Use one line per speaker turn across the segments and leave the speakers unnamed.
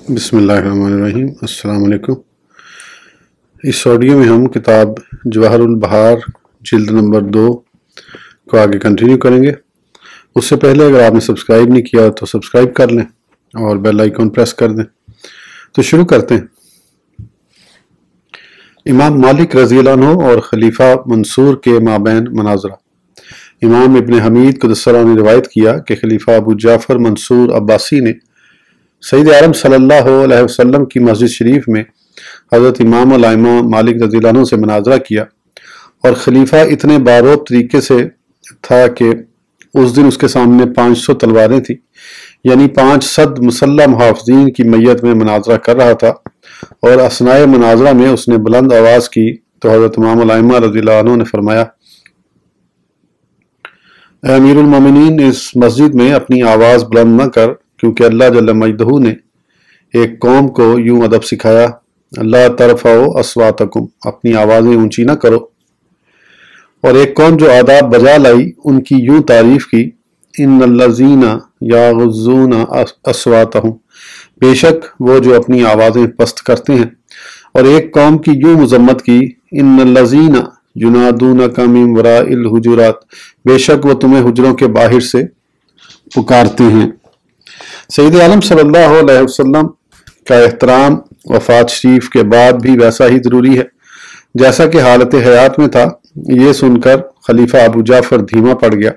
بسم اللہ الرحمن الرحیم۔ السلام علیکم۔ اس آڈیو میں ہم کتاب جواہر البحار جلد نمبر 2 کو آگے کنٹینیو کریں گے۔ اس سے پہلے اگر آپ نے سبسکرائب نہیں کیا تو سبسکرائب کر لیں اور بیل آئیکن پریس کر دیں۔ تو شروع کرتے ہیں۔ امام مالک رضی اللہ عنہ اور خلیفہ منصور کے مابین مناظرہ۔ امام ابن حمید قدس اللہ نے روایت کیا کہ خلیفہ ابو جعفر منصور عباسی نے سید عالم صلی اللہ علیہ وسلم کی مسجد شریف میں حضرت امام الائمہ مالک رضی اللہ عنہ سے مناظرہ کیا، اور خلیفہ اتنے باروب طریقے سے تھا کہ اس دن اس کے سامنے 500 تلواریں تھیں، یعنی 500 مسلح محافظین کی میت میں مناظرہ کر رہا تھا، اور اثناء مناظرہ میں اس نے بلند آواز کی تو حضرت امام الائمہ رضی اللہ عنہ نے فرمایا: اے امیر المومنین، اس مسجد میں اپنی آواز بلند نہ کر، کیونکہ اللہ جل مجدہ نے ایک قوم کو یوں ادب سکھایا: اللہ ترفعوا اصواتکم، اپنی آوازیں اونچی نہ کرو، اور ایک قوم جو آداب بجا لائی ان کی یوں تعریف کی: ان الذین یغضون اصواتہم، بے شک وہ جو اپنی آوازیں پست کرتے ہیں، اور ایک قوم کی یوں مذمت کی: ان الذین ینادونک من وراء الحجرات، بے شک وہ تمہیں حجروں کے باہر سے پکارتے ہیں۔ سید عالم صلی اللہ علیہ وسلم کا احترام وفات شریف کے بعد بھی ویسا ہی ضروری ہے جیسا کہ حالت حیات میں تھا۔ یہ سن کر خلیفہ ابو جعفر دھیما پڑ گیا۔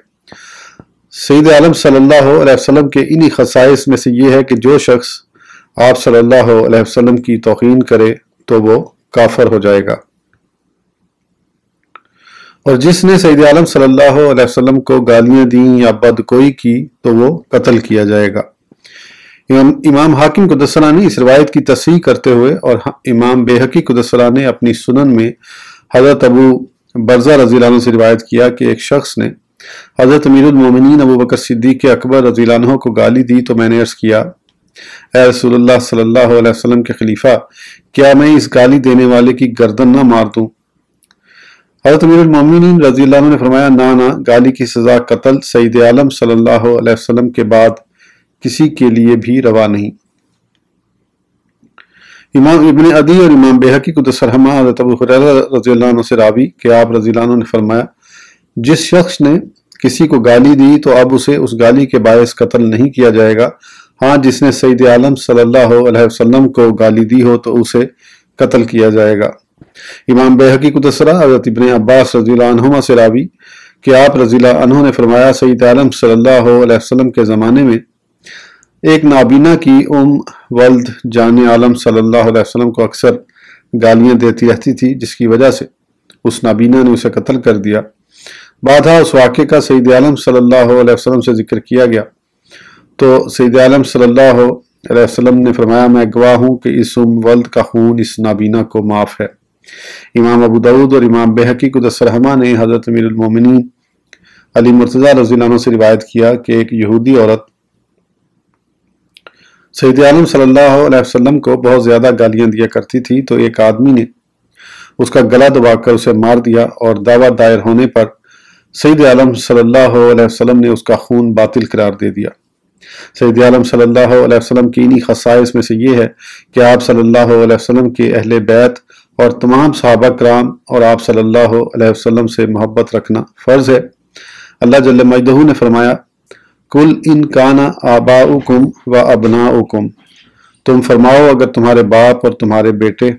سید عالم صلی اللہ علیہ وسلم کے انہی خصائص میں سے یہ ہے کہ جو شخص آپ صلی اللہ علیہ وسلم کی توہین کرے تو وہ کافر ہو جائے گا، اور جس نے سید عالم صلی اللہ علیہ وسلم کو گالیاں دیں یا بدگوئی کی تو وہ قتل کیا جائے گا۔ امام حاکم قدس اللہ نے اس روایت کی تصحیح کرتے ہوئے اور امام بیہقی قدس اللہ نے اپنی سنن میں حضرت ابو برزہ رضی اللہ عنہ سے روایت کیا کہ ایک شخص نے حضرت امیر المومنین ابو بکر صدیق اکبر رضی اللہ عنہ کو گالی دی تو میں نے عرض کیا: اے رسول اللہ صلی اللہ علیہ وسلم کے خلیفہ، کیا میں اس گالی دینے والے کی گردن نہ مار دوں؟ حضرت امیر المومنین رضی اللہ عنہ نے فرمایا: نہ، گالی کی سزا قتل سید عالم صلی اللہ علیہ وسلم کے بعد کسی کے لیے بھی روا نہیں۔ امام ابن عدی اور امام بیہقی قدس رحمہ حضرت ابو ہریرہ رضی اللہ عنہ سے راوی کہ آپ رضی اللہ عنہ نے فرمایا: جس شخص نے کسی کو گالی دی تو اب اسے اس گالی کے باعث قتل نہیں کیا جائے گا، ہاں جس نے سید عالم صلی اللہ علیہ وسلم کو گالی دی ہو تو اسے قتل کیا جائے گا۔ امام بیہقی قدس حضرت ابن عباس رضی اللہ عنہما سے راوی کہ آپ رضی اللہ عنہ نے فرمایا: سید عالم صلی اللہ علیہ وسلم کے زمانے میں ایک نابینا کی ولد جان عالم صلی اللہ علیہ وسلم کو اکثر گالیاں دیتی رہتی تھی، جس کی وجہ سے اس نابینا نے اسے قتل کر دیا۔ بعدها اس واقعے کا سید عالم صلی اللہ علیہ وسلم سے ذکر کیا گیا تو سید عالم صلی اللہ علیہ وسلم نے فرمایا: میں گواہ ہوں کہ اس ولد کا خون اس نابینا کو معاف ہے۔ امام ابو داود اور امام بیہقی قدس رحمہ نے حضرت امیر المومنین علی مرتضیٰ رضی اللہ عنہ سے روایت کیا کہ ایک یہودی عورت سید عالم صلی اللہ علیہ وسلم کو بہت زیادہ گالیاں دیا کرتی تھی، تو ایک آدمی نے اس کا گلا دبا کر اسے مار دیا، اور دعویٰ دائر ہونے پر سید عالم صلی اللہ علیہ وسلم نے اس کا خون باطل قرار دے دیا۔ سید عالم صلی اللہ علیہ وسلم کی انہی خصائص میں سے یہ ہے کہ آپ صلی اللہ علیہ وسلم کے اہل بیت اور تمام صحابہ کرام اور آپ صلی اللہ علیہ وسلم سے محبت رکھنا فرض ہے۔ اللہ جل مجدہ نے فرمایا: کل ان کانا آباؤکم و ابناؤکم، تم فرماؤ اگر تمہارے باپ اور تمہارے بیٹے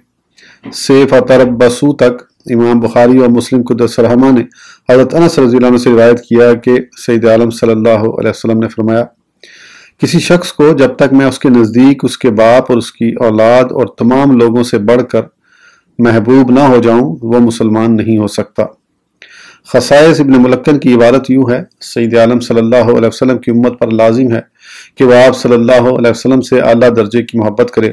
سے فتربصوا تک۔ امام بخاری اور مسلم قدس رحمہ نے حضرت انس رضی اللہ عنہ سے روایت کیا کہ سید عالم صلی اللہ علیہ وسلم نے فرمایا: کسی شخص کو جب تک میں اس کے نزدیک اس کے باپ اور اس کی اولاد اور تمام لوگوں سے بڑھ کر محبوب نہ ہو جاؤں وہ مسلمان نہیں ہو سکتا۔ خصائص ابن ملکن کی عبارت یوں ہے: سید عالم صلی اللہ علیہ وسلم کی امت پر لازم ہے کہ وہ آپ صلی اللہ علیہ وسلم سے اعلیٰ درجے کی محبت کرے۔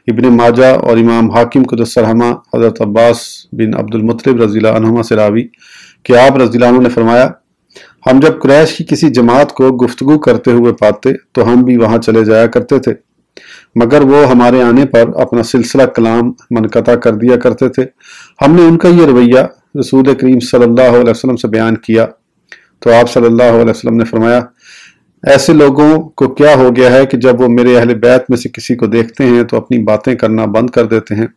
ابن ماجہ اور امام حاکم قدس رحمہ حضرت عباس بن عبد المطلب رضی اللہ عنہما سے راوی کہ آپ رضی اللہ عنہ نے فرمایا: ہم جب قریش کی کسی جماعت کو گفتگو کرتے ہوئے پاتے تو ہم بھی وہاں چلے جایا کرتے تھے، مگر وہ ہمارے آنے پر اپنا سلسلہ کلام منقطع کر دیا کرتے تھے۔ ہم نے ان کا یہ رویہ رسول کریم صلی اللہ علیہ وسلم سے بیان کیا تو آپ صلی اللہ علیہ وسلم نے فرمایا: ایسے لوگوں کو کیا ہو گیا ہے کہ جب وہ میرے اہل بیت میں سے کسی کو دیکھتے ہیں تو اپنی باتیں کرنا بند کر دیتے ہیں۔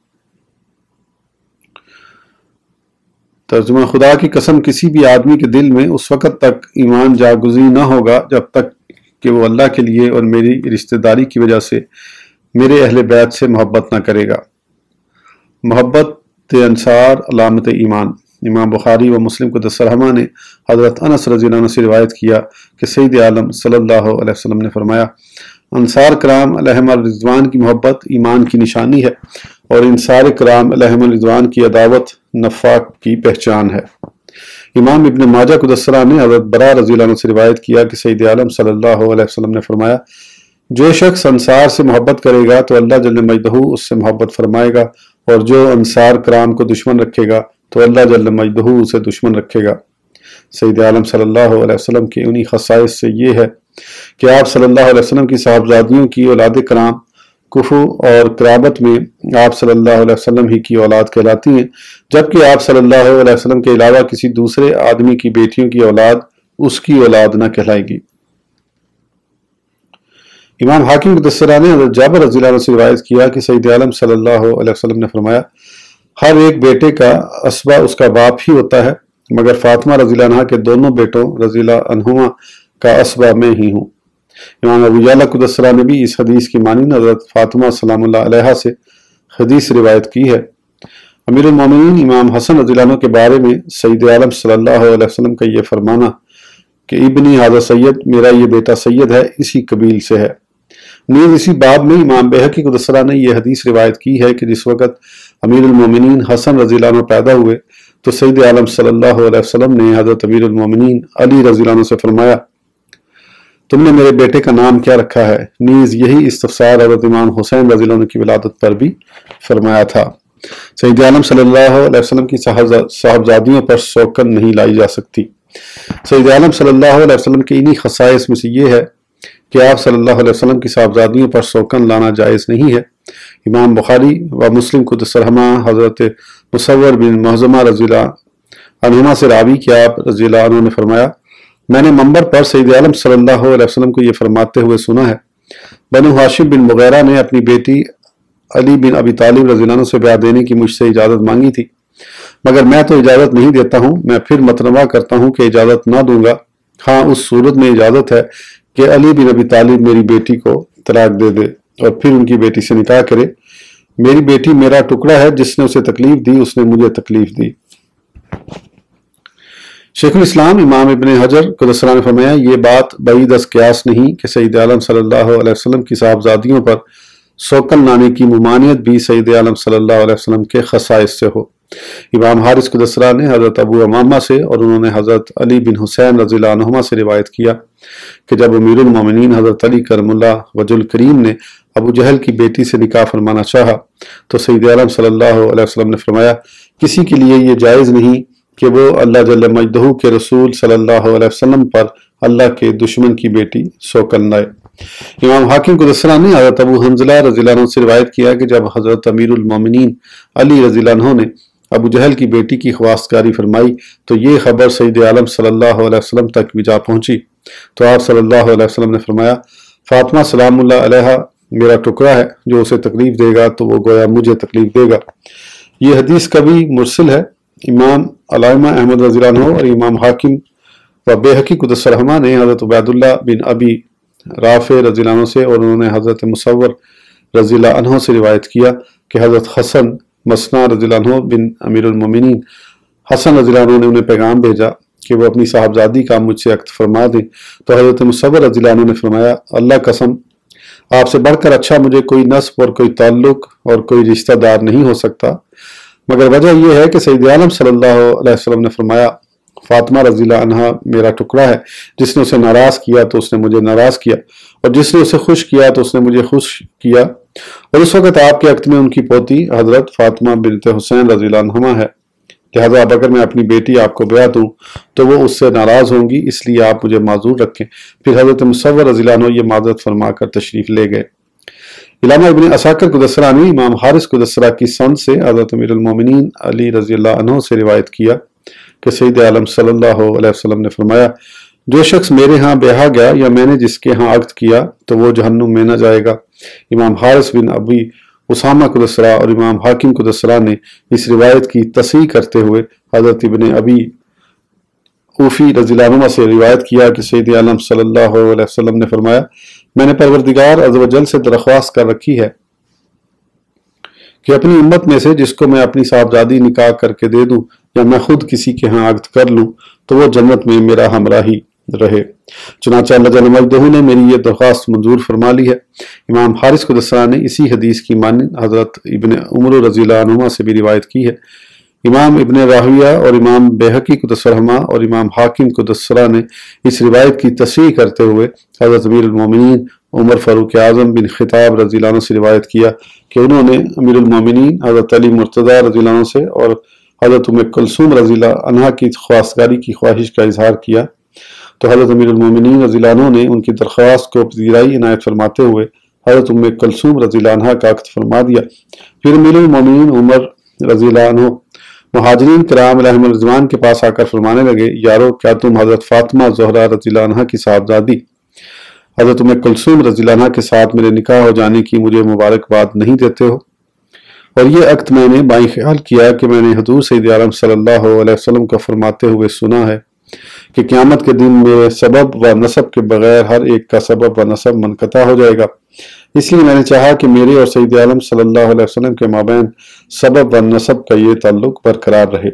ترجمہ: خدا کی قسم کسی بھی آدمی کے دل میں اس وقت تک ایمان جاگزین نہ ہوگا جب تک کہ وہ اللہ کے لیے اور میری رشتہ داری کی وجہ سے میرے اہل بیت سے محبت نہ کرے گا۔ محبت انصار علامت ایمان۔ امام بخاری و مسلم قدس رحمہ نے حضرت انس رضی اللہ عنہ سے روایت کیا کہ سید عالم صلی اللہ علیہ وسلم نے فرمایا، انصار کرام علیہم الرضوان کی محبت ایمان کی نشانی ہے اور انصار کرام علیہم الرضوان کی عداوت نفاق کی پہچان ہے۔ امام ابن ماجہ قدس نے حضرت برا رضی اللہ عنہ سے روایت کیا کہ سید عالم صلی اللہ علیہ وسلم نے فرمایا، جو شخص انصار سے محبت کرے گا تو اللہ جل مجدہ اس سے محبت فرمائے گا، اور جو انصار کرام کو دشمن رکھے گا تو اللہ جل مجدہ اسے دشمن رکھے گا۔ سید عالم صلی اللہ علیہ وسلم کی انہی خصائص سے یہ ہے کہ آپ صلی اللہ علیہ وسلم کی صاحبزادیوں کی اولاد کرام کفو اور قرابت میں آپ صلی اللہ علیہ وسلم ہی کی اولاد کہلاتی ہیں، جبکہ آپ صلی اللہ علیہ وسلم کے علاوہ کسی دوسرے آدمی کی بیٹیوں کی اولاد اس کی اولاد نہ کہلائے گی۔ امام حاکم قدس نے حضرت جابر رضی اللہ عنہ سے روایت کیا کہ سید عالم صلی اللہ علیہ وسلم نے فرمایا، ہر ایک بیٹے کا اسبہ اس کا باپ ہی ہوتا ہے، مگر فاطمہ رضی اللہ عنہ کے دونوں بیٹوں رضی اللہ عنہما کا اسبہ میں ہی ہوں۔ امام ابو یعلا قدس نے بھی اس حدیث کی مانند حضرت فاطمہ سلام اللہ علیہ سے حدیث روایت کی ہے۔ امیر المومنین امام حسن رضی اللہ عنہ کے بارے میں سید عالم صلی اللہ علیہ وسلم کا یہ فرمانا کہ ابنی حاضر سید، میرا یہ بیٹا سید ہے، اسی قبیل سے ہے۔ نیز اسی باب میں امام بہقی قدس نے یہ حدیث روایت کی ہے کہ جس وقت امیر المومنین حسن رضی اللہ عنہ پیدا ہوئے تو سید عالم صلی اللہ علیہ وسلم نے حضرت امیر المومنین علی رضی اللہ عنہ سے فرمایا، تم نے میرے بیٹے کا نام کیا رکھا ہے؟ نیز یہی استفسار حضرت امام حسین رضی اللہ عنہ کی ولادت پر بھی فرمایا تھا۔ سید عالم صلی اللہ علیہ وسلم کی صاحبزادیوں پر سوکن نہیں لائی جا سکتی۔ سید عالم صلی اللہ علیہ وسلم کی انہی خصائص میں سے یہ ہے کہ آپ صلی اللہ علیہ وسلم کی صاحبزادیوں پر سوکن لانا جائز نہیں ہے۔ امام بخاری و مسلم قدس رحمہ حضرت مصور بن محزمہ رضی اللہ عنہما سے راوی کہ آپ رضی اللہ عنہ نے فرمایا، میں نے منبر پر سید عالم صلی اللہ علیہ وسلم کو یہ فرماتے ہوئے سنا ہے، بنو ہاشم بن مغیرہ نے اپنی بیٹی علی بن ابی طالب رضی اللہ عنہ سے بیاہ دینے کی مجھ سے اجازت مانگی تھی، مگر میں تو اجازت نہیں دیتا ہوں، میں پھر متنوع کرتا ہوں کہ اجازت نہ دوں گا، ہاں اس صورت میں اجازت ہے کہ علی بن ابی طالب میری بیٹی کو طلاق دے دے اور پھر ان کی بیٹی سے نکاح کرے۔ میری بیٹی میرا ٹکڑا ہے، جس نے اسے تکلیف دی اس نے مجھے تکلیف دی۔ شیخ الاسلام امام ابن حجر قدس نے فرمایا، یہ بات بعید از قیاس نہیں کہ سید عالم صلی اللہ علیہ وسلم کی صاحبزادیوں پر سوکن لانے کی ممانعت بھی سید عالم صلی اللہ علیہ وسلم کے خصائص سے ہو۔ امام حارث قدس نے حضرت ابو امامہ سے اور انہوں نے حضرت علی بن حسین رضی اللہ عنہما سے روایت کیا کہ جب امیر المومنین حضرت علی کرم اللہ وجہ الکریم نے ابو جہل کی بیٹی سے نکاح فرمانا چاہا تو سید عالم صلی اللہ علیہ وسلم نے فرمایا، کسی کے لیے یہ جائز نہیں کہ وہ اللہ جل مجدہ کے رسول صلی اللہ علیہ وسلم پر اللہ کے دشمن کی بیٹی سوکن لائے۔ امام حاکم قدس نے حضرت ابو حنظلہ رضی اللہ عنہ سے روایت کیا کہ جب حضرت امیر المومنین علی رضی اللہ عنہ نے ابو جہل کی بیٹی کی خواستگاری فرمائی تو یہ خبر سید عالم صلی اللہ علیہ وسلم تک بھی جا پہنچی، تو آپ صلی اللہ علیہ وسلم نے فرمایا، فاطمہ سلام اللہ علیہ میرا ٹکڑا ہے، جو اسے تکلیف دے گا تو وہ گویا مجھے تکلیف دے گا۔ یہ حدیث کبھی مرسل ہے۔ امام علامہ احمد رضی اللہ عنہ اور امام حاکم و بہقی قدس رحمہ نے حضرت عبید اللہ بن ابی رافع رضی اللہ عنہ سے اور انہوں نے حضرت مصور رضی اللہ عنہ سے روایت کیا کہ حضرت حسن مسنا رضی اللہ عنہ بن امیر المومنین حسن رضی اللہ عنہ نے انہیں پیغام بھیجا کہ وہ اپنی صاحبزادی کا مجھ سے عقد فرما دیں، تو حضرت مصور رضی اللہ عنہ نے فرمایا، اللہ قسم آپ سے بڑھ کر اچھا مجھے کوئی نسب اور کوئی تعلق اور کوئی رشتہ دار نہیں ہو سکتا، مگر وجہ یہ ہے کہ سید عالم صلی اللہ علیہ وسلم نے فرمایا، فاطمہ رضی اللہ عنہ میرا ٹکڑا ہے، جس نے اسے ناراض کیا تو اس نے مجھے ناراض کیا، اور جس نے اسے خوش کیا تو اس نے مجھے خوش کیا، اور اس وقت آپ کے عقد میں ان کی پوتی حضرت فاطمہ بنت حسین رضی اللہ عنہما ہے، لہذا اب اگر میں اپنی بیٹی آپ کو بیاہ دوں تو وہ اس سے ناراض ہوں گی، اس لیے آپ مجھے معذور رکھیں۔ پھر حضرت مصور رضی اللہ عنہ یہ معذرت فرما کر تشریف لے گئے۔ علامہ ابن عساکر قدسرہ نے امام حارث قدسرہ کی سند سے حضرت امیر المومنین علی رضی اللہ عنہ سے روایت کیا کہ سید عالم صلی اللہ علیہ وسلم نے فرمایا، جو شخص میرے ہاں بیاہا گیا یا میں نے جس کے ہاں عقد کیا تو وہ جہنم میں نہ جائے گا۔ امام حارث بن ابی اسامہ قدس اللہ اور امام حاکم قدس اللہ نے اس روایت کی تصحیح کرتے ہوئے حضرت ابن ابی اوفی رضی اللہ عنہ سے روایت کیا کہ سید عالم صلی اللہ علیہ وسلم نے فرمایا، میں نے پروردگار عز و جل سے درخواست کر رکھی ہے کہ اپنی امت میں سے جس کو میں اپنی صاحبزادی نکاح کر کے دے دوں یا میں خود کسی کے ہاں عقد کر لوں تو وہ جنت میں میرا ہمراہی رہے۔ چنانچہ اللہ جل مجدہ نے میری یہ درخواست منظور فرما لی ہے۔ امام حارث قدس اللہ نے اسی حدیث کی مانند حضرت ابن عمر رضی اللہ عنہ سے بھی روایت کی ہے۔ امام ابن راہویہ اور امام بیہقی قدس رحمہ اور امام حاکم قدس اللہ نے اس روایت کی تصحیح کرتے ہوئے حضرت امیر المومنین عمر فاروق اعظم بن خطاب رضی اللہ عنہ سے روایت کیا کہ انہوں نے امیر المومنین حضرت علی مرتضیٰ رضی اللہ عنہ سے اور حضرت ام کلثوم رضی اللہ عنہ کی خواستگاری کی خواہش کا اظہار کیا تو حضرت امیر المومنین رضی اللہ عنہ نے ان کی درخواست کو پذیرائی عنایت فرماتے ہوئے حضرت ام کلثوم رضی اللہ عنہ کا عقد فرما دیا۔ پھر امیر المومنین عمر رضی اللہ عنہ مہاجرین کرام علیہم الرضوان کے پاس آ کر فرمانے لگے، یارو کیا تم حضرت فاطمہ زہرا رضی اللہ عنہ کی صاحبزادی حضرت ام کلثوم رضی اللہ عنہ کے ساتھ میرے نکاح ہو جانے کی مجھے مبارکباد نہیں دیتے ہو؟ اور یہ عقد میں نے بائیں خیال کیا کہ میں نے حضور سید عالم صلی اللہ علیہ وسلم کا فرماتے ہوئے سنا ہے کہ قیامت کے دن میرے سبب و نسب کے بغیر ہر ایک کا سبب و نسب منقطع ہو جائے گا، اس لیے میں نے چاہا کہ میرے اور سید عالم صلی اللہ علیہ وسلم کے مابین سبب و نسب کا یہ تعلق برقرار رہے۔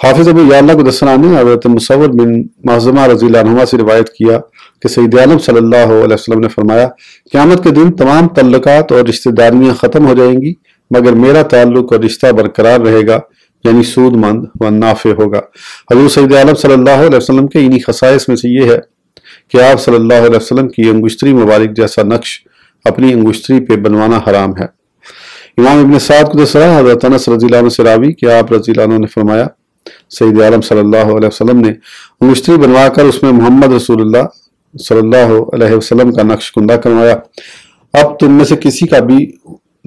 حافظ ابو یعلا قدس اللہ نے حضرت مصور بن مخزومہ رضی اللہ عنہ سے روایت کیا کہ سید عالم صلی اللہ علیہ وسلم نے فرمایا، قیامت کے دن تمام تعلقات اور رشتہ داریاں ختم ہو جائیں گی مگر میرا تعلق اور رشتہ برقرار رہے گا، یعنی سود مند و نافع ہوگا۔ حضور سید عالم صلی اللہ علیہ وسلم کے انہی خصائص میں سے یہ ہے کہ آپ صلی اللہ علیہ وسلم کی انگشتری مبارک جیسا نقش اپنی انگشتری پہ بنوانا حرام ہے۔ امام ابن سعد قدس اللہ حضرت انس رضی اللہ عنہ سے راوی کہ آپ رضی اللہ عنہ نے فرمایا، سید عالم صلی اللہ علیہ وسلم نے انگشتری بنوا کر اس میں محمد رسول اللہ صلی اللہ علیہ وسلم کا نقش کندہ کروایا، اب تم میں سے کسی کا بھی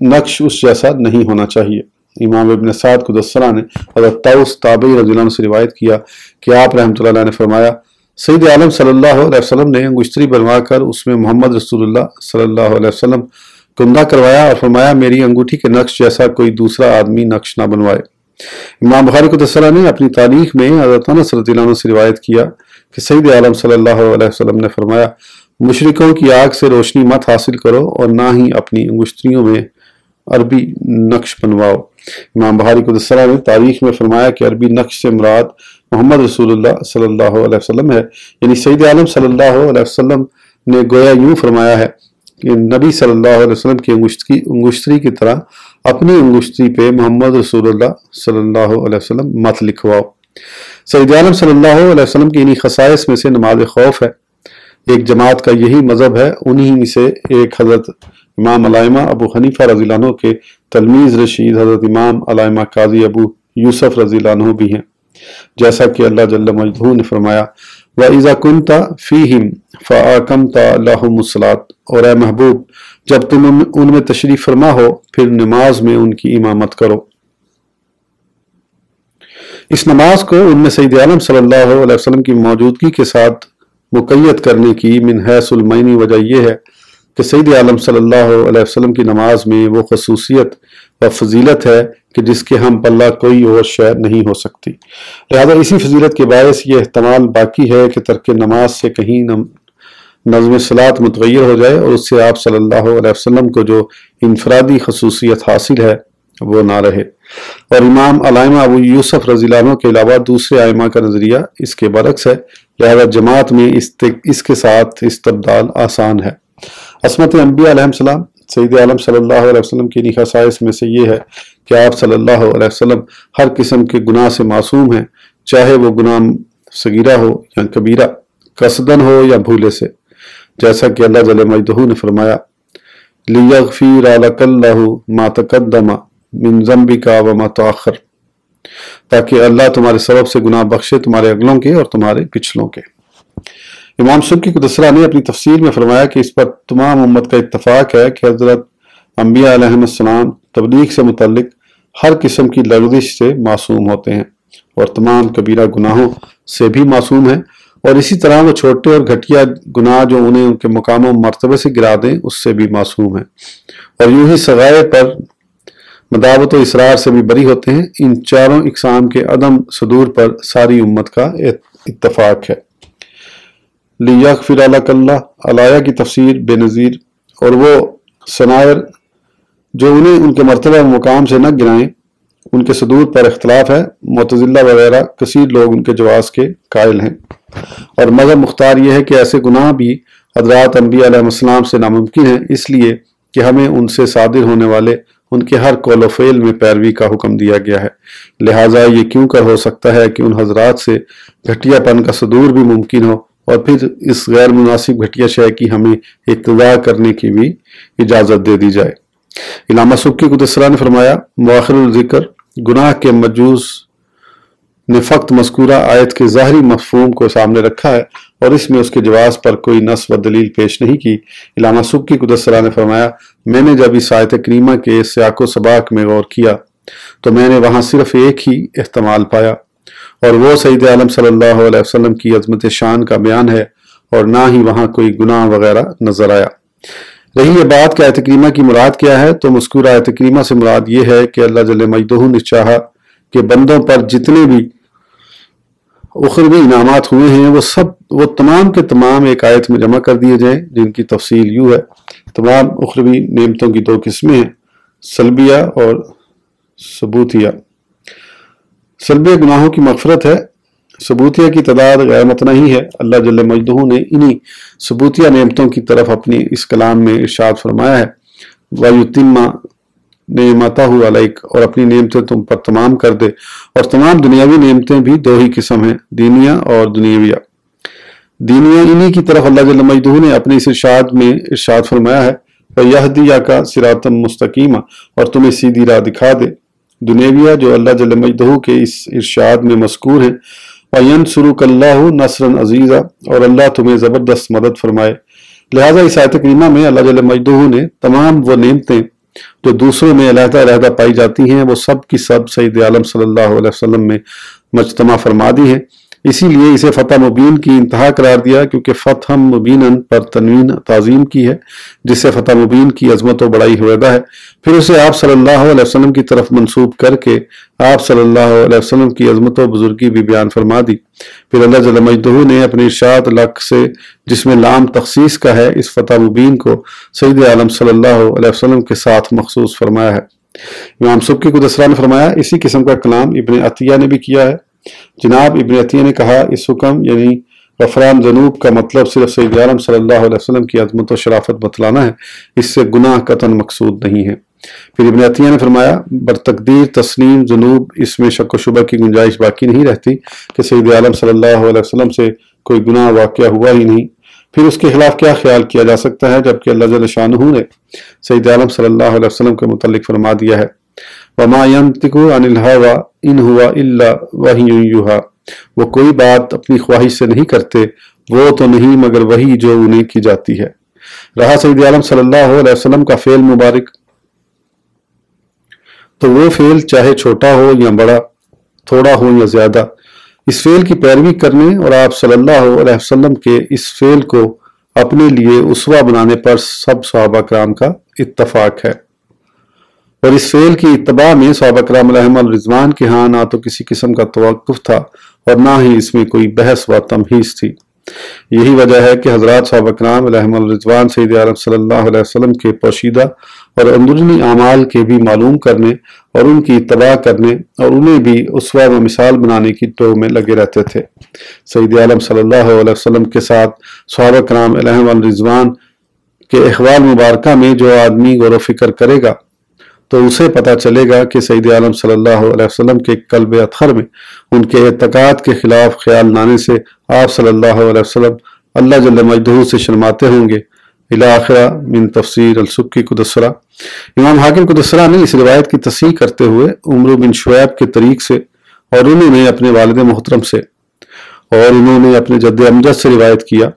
نقش اس جیسا نہیں ہونا چاہیے۔ امام ابن سعد قدس اللہ نے حضرت طاؤس تابعی رضی اللہ عنہ سے روایت کیا کہ آپ رحمۃ اللہ علیہ نے فرمایا، سید عالم صلی اللہ علیہ وسلم نے انگشتری بنوا کر اس میں محمد رسول اللہ صلی اللہ علیہ وسلم کندہ کروایا اور فرمایا، میری انگوٹھی کے نقش جیسا کوئی دوسرا آدمی نقش نہ بنوائے۔ امام بخاری قدس اللہ نے اپنی تاریخ میں حضرت انس رضی اللہ عنہ سے روایت کیا کہ سید عالم صلی اللہ علیہ وسلم نے فرمایا، مشرکوں کی آگ سے روشنی مت حاصل کرو اور نہ ہی اپنی انگشتریوں میں عربی نقش بنواؤ۔ امام بخاری قدس اللہ نے تاریخ میں فرمایا کہ عربی نقش سے مراد محمد رسول اللہ صلی اللہ علیہ وسلم ہے، یعنی سید عالم صلی اللہ علیہ وسلم نے گویا یوں فرمایا ہے کہ نبی صلی اللہ علیہ وسلم کی انگشتری کی طرح اپنی انگشتری پہ محمد رسول اللہ صلی اللہ علیہ وسلم مت لکھواؤ۔ سید عالم صلی اللہ علیہ وسلم کی انہی خصائص میں سے نماز خوف ہے۔ ایک جماعت کا یہی مذہب ہے، انہی میں سے ایک حضرت امام علامہ ابو حنیفہ رضی اللہ عنہ کے تلمیذ رشید حضرت امام علامہ قاضی ابو یوسف رضی اللہ عنہ بھی ہیں، جیسا کہ اللہ جل مجدہ نے فرمایا، وَإِذَا كُنْتَ فِيهِمْ فَأَقَمْتَ لَهُمُ الصَّلَاةَ، اور اے محبوب جب تم ان میں تشریف فرما ہو پھر نماز میں ان کی امامت کرو۔ اس نماز کو ان میں سید عالم صلی اللہ علیہ وسلم کی موجودگی کے ساتھ مقید کرنے کی من حیث المعنی وجہ یہ ہے کہ سید عالم صلی اللہ علیہ وسلم کی نماز میں وہ خصوصیت و فضیلت ہے کہ جس کے ہم پلہ کوئی اور شے نہیں ہو سکتی، لہذا اسی فضیلت کے باعث یہ احتمال باقی ہے کہ ترک نماز سے کہیں نظم صلاۃ متغیر ہو جائے اور اس سے آپ صلی اللہ علیہ وسلم کو جو انفرادی خصوصیت حاصل ہے وہ نہ رہے۔ اور امام علامہ ابو یوسف رضی اللہ عنہ کے علاوہ دوسرے ائمہ کا نظریہ اس کے برعکس ہے، لہذا جماعت میں اس کے ساتھ استبدال آسان ہے۔ عصمت انبیاء علیہ السلام سید عالم صلی اللہ علیہ وسلم کی انہی خصائص میں سے یہ ہے کہ آپ صلی اللہ علیہ وسلم ہر قسم کے گناہ سے معصوم ہیں، چاہے وہ گناہ صغیرہ ہو یا کبیرہ، قصدن ہو یا بھولے سے، جیسا کہ اللہ جل مجدہ نے فرمایا، لِيَغْفِرَ لَكَ اللَّهُ مَا تَقَدَّمَ مِن ذَنبِكَ وَمَا تَأَخَّرَ، تاکہ اللہ تمہارے سبب سے گناہ بخشے تمہارے اگلوں کے اور تمہارے پچھلوں کے۔ امام سبکی قدس اللہ نے اپنی تفسیر میں فرمایا کہ اس پر تمام امت کا اتفاق ہے کہ حضرت انبیاء علیہ السلام تبلیغ سے متعلق ہر قسم کی لغزش سے معصوم ہوتے ہیں اور تمام کبیرہ گناہوں سے بھی معصوم ہیں، اور اسی طرح وہ چھوٹے اور گھٹیا گناہ جو انہیں ان کے مقام و مرتبے سے گرا دیں اس سے بھی معصوم ہیں، اور یوں ہی صغائر پر مداوت و اصرار سے بھی بری ہوتے ہیں۔ ان چاروں اقسام کے عدم صدور پر ساری امت کا اتفاق ہے۔ لیغفر لک اللہ، الایہ کی تفسیر بے نظیر، اور وہ صغائر جو انہیں ان کے مرتبہ و مقام سے نہ گرائیں ان کے صدور پر اختلاف ہے۔ معتزلہ وغیرہ کثیر لوگ ان کے جواز کے قائل ہیں، اور مذہب مختار یہ ہے کہ ایسے گناہ بھی حضرات انبیاء علیہ السلام سے ناممکن ہیں، اس لیے کہ ہمیں ان سے صادر ہونے والے ان کے ہر قول و فعل میں پیروی کا حکم دیا گیا ہے، لہٰذا یہ کیوں کر ہو سکتا ہے کہ ان حضرات سے گھٹیا پن کا صدور بھی ممکن ہو، اور پھر اس غیر مناسب گھٹیا شے کی ہمیں اقتداء کرنے کی بھی اجازت دے دی جائے۔ علامہ سبکی قدس سرہ نے فرمایا، مؤخر الذکر گناہ کے مجوز نے فقط مذکورہ آیت کے ظاہری مفہوم کو سامنے رکھا ہے اور اس میں اس کے جواز پر کوئی نص و دلیل پیش نہیں کی۔ علامہ سبکی قدس سرہ نے فرمایا، میں نے جب اس آیت کریمہ کے سیاق و سباق میں غور کیا تو میں نے وہاں صرف ایک ہی احتمال پایا، اور وہ سید عالم صلی اللہ علیہ وسلم کی عظمت شان کا بیان ہے، اور نہ ہی وہاں کوئی گناہ وغیرہ نظر آیا۔ رہی یہ بات کہ آیت کریمہ کی مراد کیا ہے، تو مذکورہ آیت کریمہ سے مراد یہ ہے کہ اللہ جل مجدہ نے چاہا کہ بندوں پر جتنے بھی اخروی انعامات ہوئے ہیں وہ تمام کے تمام ایک آیت میں جمع کر دیے جائیں، جن کی تفصیل یوں ہے۔ تمام اخروی نعمتوں کی دو قسمیں ہیں، سلبیہ اور ثبوتیہ۔ سلبیہ گناہوں کی مغفرت ہے، ثبوتیہ کی تعداد غیر متناہی ہے۔ اللہ جل مجدہ نے انہی ثبوتیہ نعمتوں کی طرف اپنی اس کلام میں ارشاد فرمایا ہے، وَيُتِمَّ نعمتہ علیک، اور اپنی نعمتیں تم پر تمام کر دے۔ اور تمام دنیاوی نعمتیں بھی دو ہی قسم ہیں، دینیہ اور دنیاویہ۔ دینیہ انہی کی طرف اللہ جل مجدہ نے اپنے اس ارشاد میں ارشاد فرمایا ہے، وَيَهْدِيَكَ صِرَاطًا مُسْتَقِيمًا، اور تمہیں سیدھی راہ دکھا دے۔ دنیاویہ جو اللہ جل مجدہ کے اس ارشاد میں مذکور ہیں، وَيَنْصُرُكَ اللَّهُ نَصْرًا عَزِيزًا، اور اللہ تمہیں زبردست مدد فرمائے۔ لہٰذا اس آیت کریمہ میں اللہ جل مجدہ نے تمام وہ نعمتیں جو دوسروں میں علیحدہ علیحدہ پائی جاتی ہیں وہ سب کی سب سید عالم صلی اللہ علیہ وسلم میں مجتمع فرما دی ہیں۔ اسی لیے اسے فتح مبین کی انتہا قرار دیا، کیونکہ فتح مبینن پر تنوین تعظیم کی ہے، جس سے فتح مبین کی عظمت و بڑائی ہویدہ ہے۔ پھر اسے آپ صلی اللہ علیہ وسلم کی طرف منسوب کر کے آپ صلی اللہ علیہ وسلم کی عظمت و بزرگی بھی بیان فرما دی۔ پھر اللہ جل مجدہ نے اپنے ارشاد لک سے، جس میں لام تخصیص کا ہے، اس فتح مبین کو سید عالم صلی اللہ علیہ وسلم کے ساتھ مخصوص فرمایا ہے۔ امام سبکی قدس سرہ نے فرمایا، اسی قسم کا کلام ابن عطیہ نے بھی کیا ہے۔ جناب ابن عطیہ نے کہا، اس حکم یعنی غفران ذنوب کا مطلب صرف سید عالم صلی اللہ علیہ وسلم کی عظمت و شرافت بتلانا ہے، اس سے گناہ قطعاً مقصود نہیں ہے۔ پھر ابن عطیہ نے فرمایا، برتقدیر تسلیم ذنوب، اس میں شک و شبہ کی گنجائش باقی نہیں رہتی کہ سید عالم صلی اللہ علیہ وسلم سے کوئی گناہ واقع ہوا ہی نہیں، پھر اس کے خلاف کیا خیال کیا جا سکتا ہے، جبکہ اللہ جل شانہ نے سید عالم صلی اللہ علیہ وسلم کے متعلق فرما دیا ہے، وَمَا يَنْطِقُ عَنِ الْهَوَىٰ إِنْ هُوَ إِلَّا وَحْيٌ يُوحَىٰ، وہ کوئی بات اپنی خواہش سے نہیں کرتے، وہ تو نہیں مگر وحی جو انہیں کی جاتی ہے۔ رہا سید عالم صلی اللہ علیہ وسلم کا فعل مبارک، تو وہ فعل چاہے چھوٹا ہو یا بڑا، تھوڑا ہو یا زیادہ، اس فعل کی پیروی کرنے اور آپ صلی اللہ علیہ وسلم کے اس فعل کو اپنے لیے اسوہ بنانے پر سب صحابہ کرام کا اتفاق ہے، اور اس فعل کی اتباع میں صحابہ کرام علیہم الرضوان کے ہاں نہ تو کسی قسم کا توقف تھا اور نہ ہی اس میں کوئی بحث و تمہیز تھی۔ یہی وجہ ہے کہ حضرات صحابہ کرام علیہم الرضوان سید عالم صلی اللہ علیہ وسلم کے پوشیدہ اور اندرونی اعمال کے بھی معلوم کرنے اور ان کی اتباع کرنے اور انہیں بھی اسوہ و مثال بنانے کی ٹو میں لگے رہتے تھے۔ سید عالم صلی اللہ علیہ وسلم کے ساتھ صحابہ کرام علیہم الرضوان کے احوال مبارکہ میں جو آدمی غور و فکر کرے گا تو اسے پتہ چلے گا کہ سید عالم صلی اللہ علیہ وسلم کے قلب اطہر میں ان کے اعتقاد کے خلاف خیال لانے سے آپ صلی اللہ علیہ وسلم اللہ جل مجدہ سے شرماتے ہوں گے۔ الی آخرہ من تفسیر السبکی قدس سرہ۔ امام حاکم قدس سرہ نے اس روایت کی تصحیح کرتے ہوئے عمرو بن شعیب کے طریق سے اور انہوں نے اپنے والد محترم سے اور انہوں نے اپنے جد امجد سے روایت کیا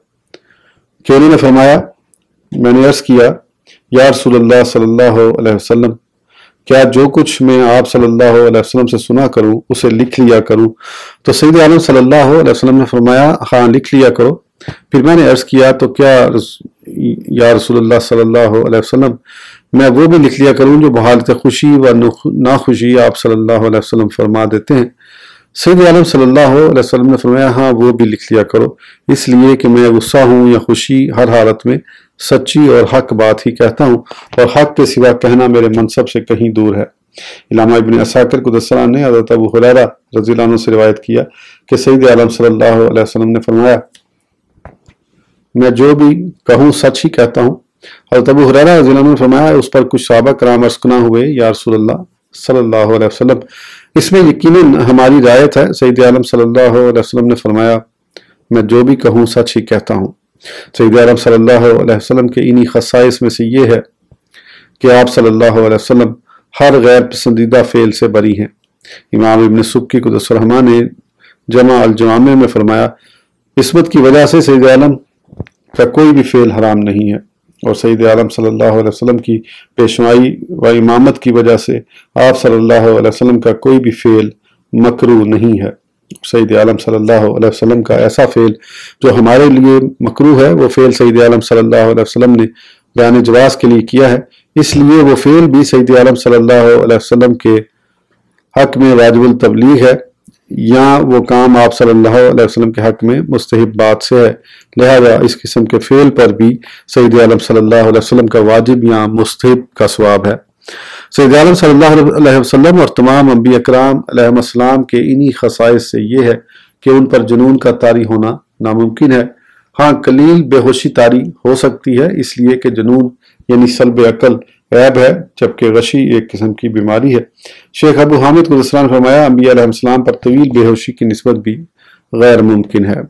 کہ انہوں نے فرمایا، میں نے عرض کیا، یا رسول اللہ صلی اللہ علیہ وسلم، کیا جو کچھ میں آپ صلی اللہ علیہ وسلم سے سنا کروں اسے لکھ لیا کروں؟ تو سید عالم صلی اللہ علیہ وسلم نے فرمایا ہاں لکھ لیا کرو۔ پھر میں نے عرض کیا تو کیا یا رسول اللہ صلی اللہ علیہ وسلم میں وہ بھی لکھ لیا کروں جو بحالت خوشی و ناخوشی آپ صلی اللہ علیہ وسلم فرما دیتے ہیں؟ سید عالم صلی اللہ علیہ وسلم نے فرمایا ہاں وہ بھی لکھ لیا کرو، اس لیے کہ میں غصہ ہوں یا خوشی ہر حالت میں سچی اور حق بات ہی کہتا ہوں، اور حق کے سوا کہنا میرے منصب سے کہیں دور ہے۔ علامہ ابن عساکر قدس سرہ نے حضرت ابو ہریرہ رضی اللہ عنہ سے روایت کیا کہ سید عالم صلی اللہ علیہ وسلم نے فرمایا میں جو بھی کہوں سچ ہی کہتا ہوں۔ حضرت ابو ہریرہ رضی اللہ عنہ نے فرمایا اس پر کچھ صحابہ کرام عرض نہ ہوئے یا رسول اللہ صلی اللہ علیہ وسلم اس میں یقیناً ہماری رعایت ہے۔ سید عالم صلی اللہ علیہ وسلم نے فرمایا میں جو بھی کہوں سچ ہی کہتا ہوں۔ سید عالم صلی اللہ علیہ وسلم کے انہی خصائص میں سے یہ ہے کہ آپ صلی اللہ علیہ وسلم ہر غیر پسندیدہ فعل سے بری ہیں۔ امام ابن سبکی قدس الرحمہ نے جمع الجوامع میں فرمایا عصمت کی وجہ سے سید عالم کا کوئی بھی فعل حرام نہیں ہے، اور سید عالم صلی اللہ علیہ وسلم کی پیشوائی و امامت کی وجہ سے آپ صلی اللہ علیہ وسلم کا کوئی بھی فعل مکروہ نہیں ہے۔ سید عالم صلی اللہ علیہ وسلم کا ایسا فعل جو ہمارے لیے مکروہ ہے وہ فعل سید عالم صلی اللہ علیہ وسلم نے بیان جواز کے لیے کیا ہے، اس لیے وہ فعل بھی سید عالم صلی اللہ علیہ وسلم کے حق میں واجب التبلیغ ہے، یا وہ کام آپ صلی اللہ علیہ وسلم کے حق میں مستحب بات سے ہے، لہذا اس قسم کے فعل پر بھی سید عالم صلی اللہ علیہ وسلم کا واجب یا مستحب کا ثواب ہے۔ سید عالم صلی اللہ علیہ وسلم اور تمام انبیاء اکرام علیہ السلام کے انہی خصائص سے یہ ہے کہ ان پر جنون کا طاری ہونا ناممکن ہے۔ ہاں قلیل بے ہوشی طاری ہو سکتی ہے، اس لیے کہ جنون یعنی سلب عقل عیب ہے، جبکہ غشی ایک قسم کی بیماری ہے۔ شیخ ابو حامد قدس سرہ نے فرمایا انبیاء علیہ السلام پر طویل بے ہوشی کی نسبت بھی غیر ممکن ہے۔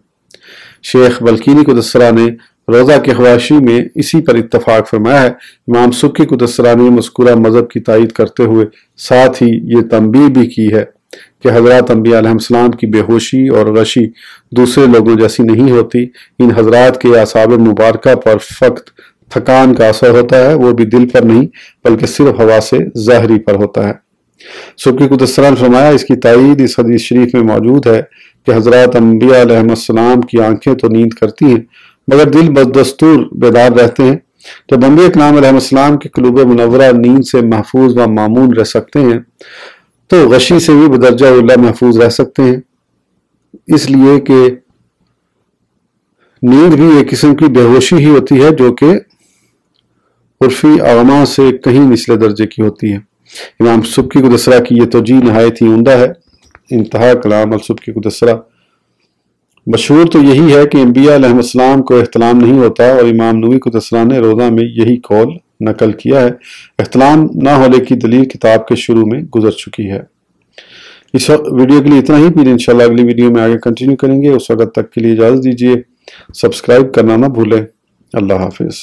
شیخ بلکینی قدس سرہ نے روضہ کے حواشی میں اسی پر اتفاق فرمایا ہے۔ امام سبکی قدس سرہ نے مذکورہ مذہب کی تائید کرتے ہوئے ساتھ ہی یہ تنبیہ بھی کی ہے کہ حضرات انبیاء علیہ السلام کی بے ہوشی اور غشی دوسرے لوگوں جیسی نہیں ہوتی، ان حضرات کے اعصاب مبارکہ پر فقط تھکان کا اثر ہوتا ہے، وہ بھی دل پر نہیں بلکہ صرف ہوا سے ظاہری پر ہوتا ہے۔ سبکی قدس سرہ نے فرمایا اس کی تائید اس حدیث شریف میں موجود ہے کہ حضرات انبیاء علیہ السلام کی آنکھیں تو نیند کرتی ہیں مگر دل بدستور بیدار رہتے ہیں۔ جب انبیاء کرام علیہ السلام کے قلوب منورہ نیند سے محفوظ و معمون رہ سکتے ہیں تو غشی سے بھی بدرجہ اولیٰ محفوظ رہ سکتے ہیں، اس لیے کہ نیند بھی ایک قسم کی بے ہوشی ہی ہوتی ہے جو کہ عرفی اعماء سے کہیں نچلے درجے کی ہوتی ہے۔ امام سبکی قدس سرہ کی یہ توجیہ نہایت ہی عمدہ ہے۔ انتہا کلام السبکی قدس سرہ۔ مشہور تو یہی ہے کہ انبیاء علیہ السلام کو احتلام نہیں ہوتا، اور امام نووی قدس سرہ نے روضہ میں یہی قول نقل کیا ہے۔ احتلام نہ ہونے کی دلیل کتاب کے شروع میں گزر چکی ہے۔ اس ویڈیو کے لیے اتنا ہی، پھر انشاءاللہ اگلی ویڈیو میں آگے کنٹینیو کریں گے۔ اس وقت تک کے لیے اجازت دیجیے، سبسکرائب کرنا نہ بھولیں۔ اللہ حافظ۔